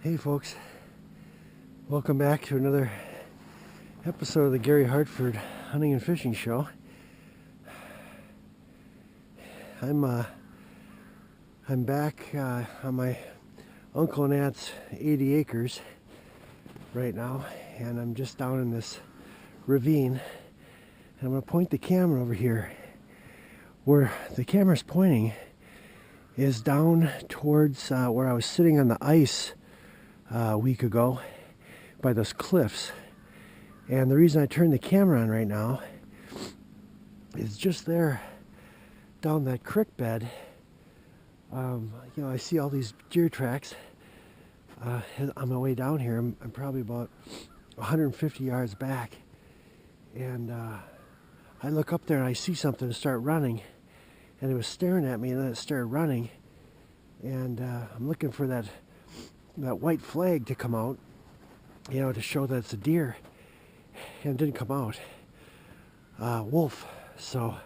Hey folks, welcome back to another episode of the Gary Hartford Hunting and Fishing Show. I'm back on my uncle and aunt's 80 acres right now, and I'm just down in this ravine, and I'm going to point the camera over here. Where the camera's pointing is down towards where I was sitting on the ice a week ago by those cliffs. And the reason I turned the camera on right now is just there down that creek bed. I see all these deer tracks on my way down here. I'm probably about 150 yards back, and I look up there and I see something and start running, and it was staring at me, and then it started running, and I'm looking for that white flag to come out, to show that it's a deer, and it didn't come out. Wolf. So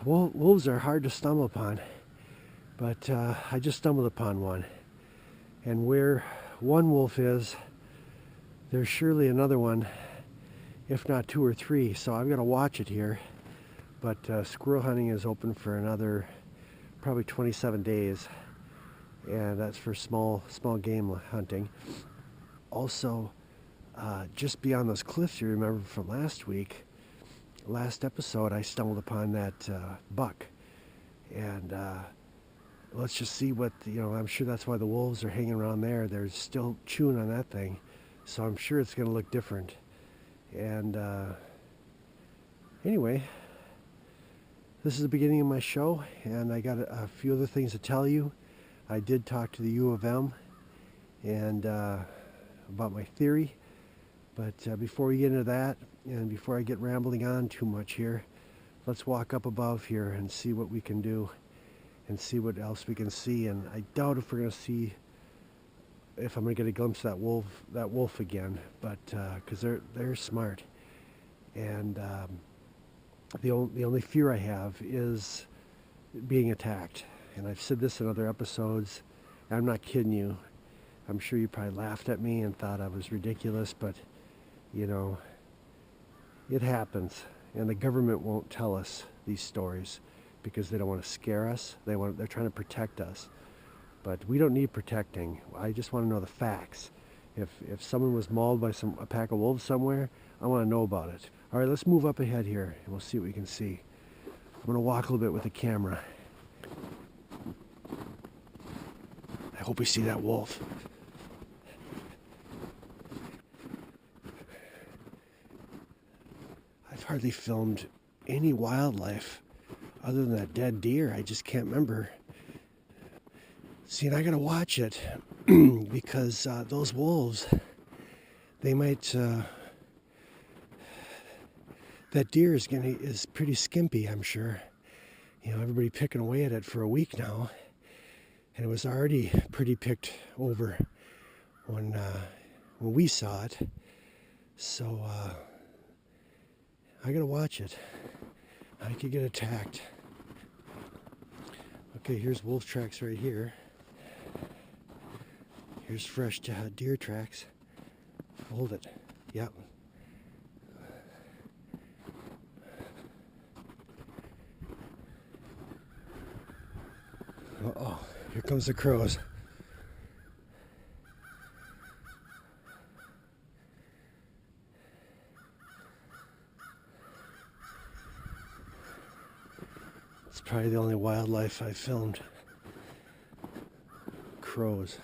wolves are hard to stumble upon, but I just stumbled upon one, and where one wolf is, there's surely another one, if not two or three. So I've got to watch it here. But squirrel hunting is open for another probably 27 days, and that's for small game hunting. Also, just beyond those cliffs, you remember from last episode, I stumbled upon that buck, and let's just see what, I'm sure that's why the wolves are hanging around there. They're still chewing on that thing, so I'm sure it's going to look different. And anyway, this is the beginning of my show, and I got a few other things to tell you. I did talk to the U of M and about my theory, but before we get into that, and before I get rambling on too much here, let's walk up above here and see what we can do, and see what else we can see. And I doubt if we're going to see, if I'm going to get a glimpse of that wolf again, but because they're smart, and the only fear I have is being attacked. And I've said this in other episodes, and I'm not kidding you. I'm sure you probably laughed at me and thought I was ridiculous, but it happens, and the government won't tell us these stories because they don't want to scare us. They're trying to protect us, but we don't need protecting. I just want to know the facts. If someone was mauled by a pack of wolves somewhere, I want to know about it. All right, let's move up ahead here, and we'll see what we can see. I'm going to walk a little bit with the camera. I hope we see that wolf. I've hardly filmed any wildlife other than that dead deer. I just can't remember. See, and I gotta watch it because those wolves, they might. That deer is pretty skimpy, I'm sure. Everybody picking away at it for a week now, and it was already pretty picked over when we saw it. So I gotta watch it. I could get attacked. Okay, here's wolf tracks right here. Here's fresh deer tracks. Hold it. Yep. Uh-oh, here comes the crows. It's probably the only wildlife I filmed. Crows.